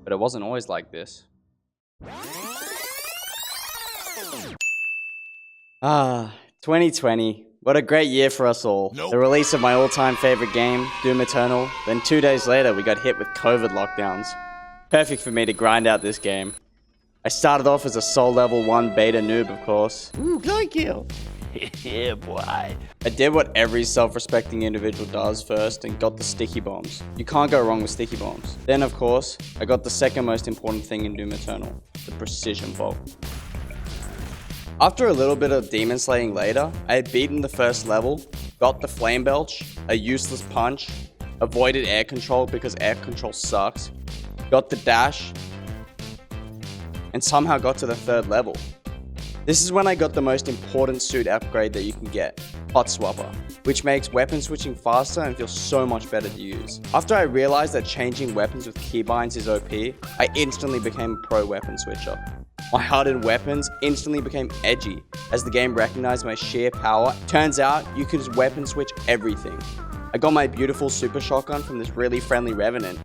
But it wasn't always like this. 2020. What a great year for us all. Nope. The release of my all-time favorite game, Doom Eternal. Then 2 days later, we got hit with COVID lockdowns. Perfect for me to grind out this game. I started off as a Soul Level 1 beta noob, of course. Ooh, glory kill. Yeah, boy. I did what every self-respecting individual does first and got the sticky bombs. You can't go wrong with sticky bombs. Then, of course, I got the second most important thing in Doom Eternal, the precision vault. After a little bit of demon slaying later, I had beaten the first level, got the flame belch, a useless punch, avoided air control because air control sucks, got the dash, and somehow got to the third level. This is when I got the most important suit upgrade that you can get, Hot Swapper, which makes weapon switching faster and feels so much better to use. After I realized that changing weapons with keybinds is OP, I instantly became a pro weapon switcher. My hardened weapons instantly became edgy as the game recognized my sheer power. Turns out you can just weapon switch everything. I got my beautiful super shotgun from this really friendly revenant.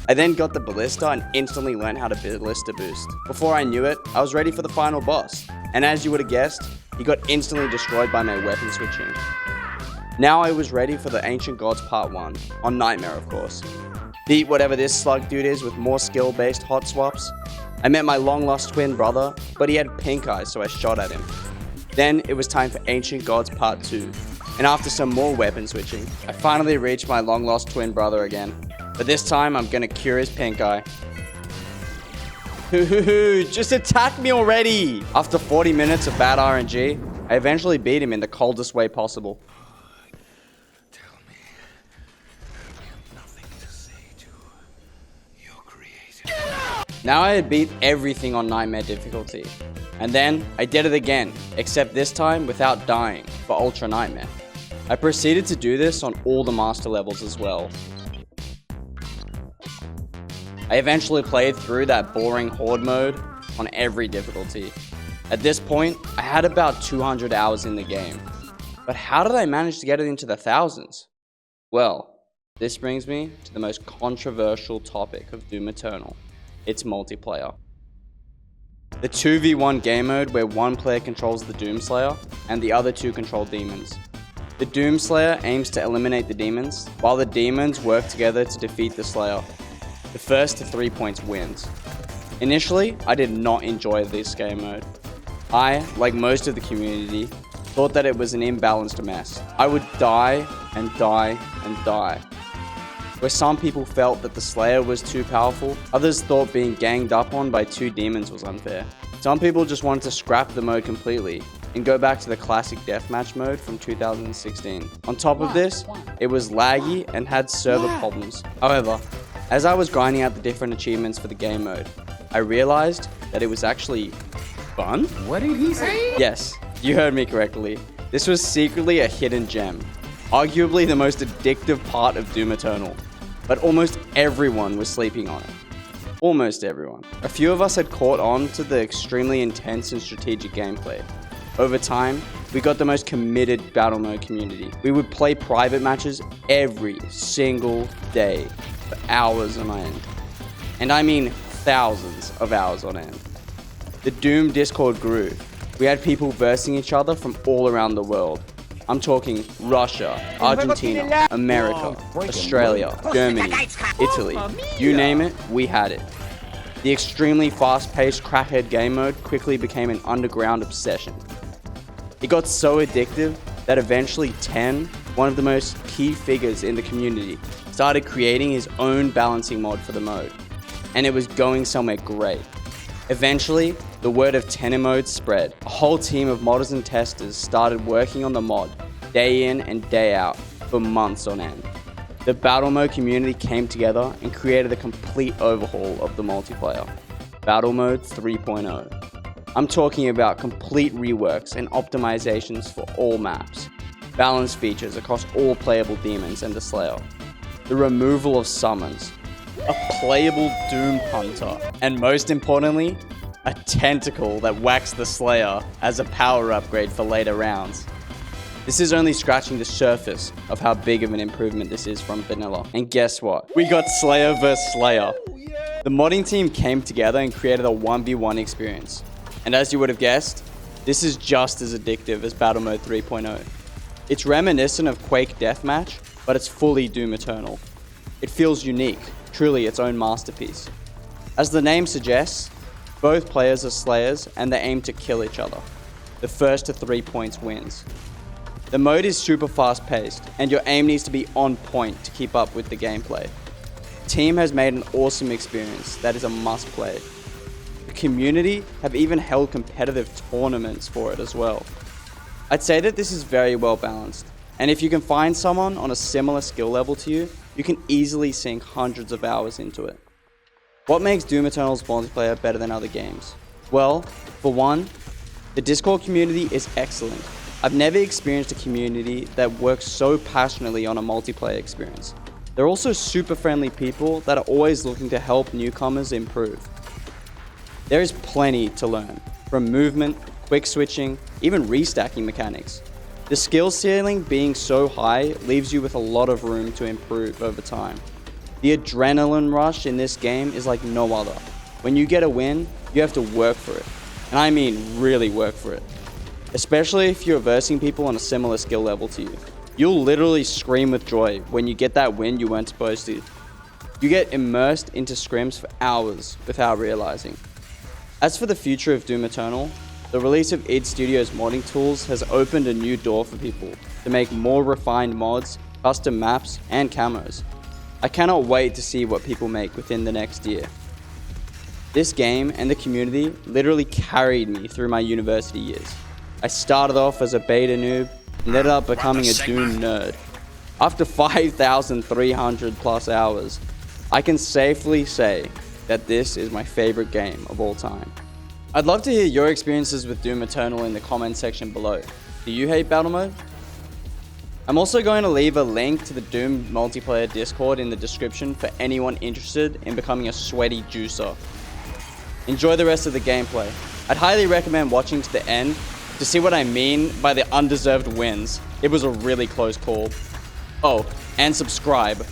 I then got the ballista and instantly learned how to ballista boost. Before I knew it, I was ready for the final boss. And as you would have guessed, he got instantly destroyed by my weapon switching. Now I was ready for the Ancient Gods Part 1, on Nightmare of course. Beat whatever this slug dude is with more skill-based hot swaps. I met my long-lost twin brother, but he had pink eyes, so I shot at him. Then it was time for Ancient Gods Part 2, and after some more weapon switching, I finally reached my long-lost twin brother again. But this time, I'm gonna cure his pink eye. Just attack me already! After 40 minutes of bad RNG, I eventually beat him in the coldest way possible. Tell me, have you nothing to say to your creator? Now I had beat everything on Nightmare difficulty. And then, I did it again, except this time without dying, for Ultra Nightmare. I proceeded to do this on all the master levels as well. I eventually played through that boring horde mode on every difficulty. At this point, I had about 200 hours in the game. But how did I manage to get it into the thousands? Well, this brings me to the most controversial topic of Doom Eternal. It's multiplayer. The 2v1 game mode where one player controls the Doomslayer and the other two control demons. The Doomslayer aims to eliminate the demons, while the demons work together to defeat the Slayer. The first to 3 points wins. Initially, I did not enjoy this game mode. I, like most of the community, thought that it was an imbalanced mess. I would die and die and die. Where some people felt that the Slayer was too powerful, others thought being ganged up on by two demons was unfair. Some people just wanted to scrap the mode completely and go back to the classic deathmatch mode from 2016. On top of this, it was laggy and had server problems. However, as I was grinding out the different achievements for the game mode, I realized that it was actually fun. What did he say? Yes, you heard me correctly. This was secretly a hidden gem, arguably the most addictive part of Doom Eternal, but almost everyone was sleeping on it. Almost everyone. A few of us had caught on to the extremely intense and strategic gameplay. Over time, we got the most committed battle mode community. We would play private matches every single day for hours on end. And I mean thousands of hours on end. The Doom Discord grew. We had people versing each other from all around the world. I'm talking Russia, Argentina, America, Australia, Germany, Italy. You name it, we had it. The extremely fast-paced crackhead game mode quickly became an underground obsession. It got so addictive that eventually Ten, one of the most key figures in the community, started creating his own balancing mod for the mode. And it was going somewhere great. Eventually, the word of Tenor mode spread. A whole team of modders and testers started working on the mod, day in and day out, for months on end. The battle mode community came together and created a complete overhaul of the multiplayer. Battle Mode 3.0. I'm talking about complete reworks and optimizations for all maps, balance features across all playable demons and the Slayer, the removal of summons, a playable Doom Hunter, and most importantly, a tentacle that whacks the Slayer as a power upgrade for later rounds. This is only scratching the surface of how big of an improvement this is from vanilla. And guess what? We got Slayer vs Slayer. The modding team came together and created a 1v1 experience. And as you would have guessed, this is just as addictive as Battlemode 3.0. It's reminiscent of Quake Deathmatch, but it's fully Doom Eternal. It feels unique, truly its own masterpiece. As the name suggests, both players are slayers and they aim to kill each other. The first to 3 points wins. The mode is super fast paced and your aim needs to be on point to keep up with the gameplay. The team has made an awesome experience that is a must play. The community have even held competitive tournaments for it as well. I'd say that this is very well balanced, and if you can find someone on a similar skill level to you, you can easily sink hundreds of hours into it. What makes Doom Eternal's multiplayer better than other games? Well, for one, the Discord community is excellent. I've never experienced a community that works so passionately on a multiplayer experience. They're also super friendly people that are always looking to help newcomers improve. There is plenty to learn, from movement, quick switching, even restacking mechanics. The skill ceiling being so high leaves you with a lot of room to improve over time. The adrenaline rush in this game is like no other. When you get a win, you have to work for it. And I mean really work for it. Especially if you're versing people on a similar skill level to you. You'll literally scream with joy when you get that win you weren't supposed to. You get immersed into scrims for hours without realizing. As for the future of Doom Eternal, the release of id Studios modding tools has opened a new door for people to make more refined mods, custom maps, and camos. I cannot wait to see what people make within the next year. This game and the community literally carried me through my university years. I started off as a beta noob and ended up becoming a Doom nerd. After 5,300 plus hours, I can safely say that this is my favorite game of all time. I'd love to hear your experiences with Doom Eternal in the comment section below. Do you hate Battlemode? I'm also going to leave a link to the Doom multiplayer Discord in the description for anyone interested in becoming a sweaty juicer. Enjoy the rest of the gameplay. I'd highly recommend watching to the end to see what I mean by the undeserved wins. It was a really close call. Oh, and subscribe.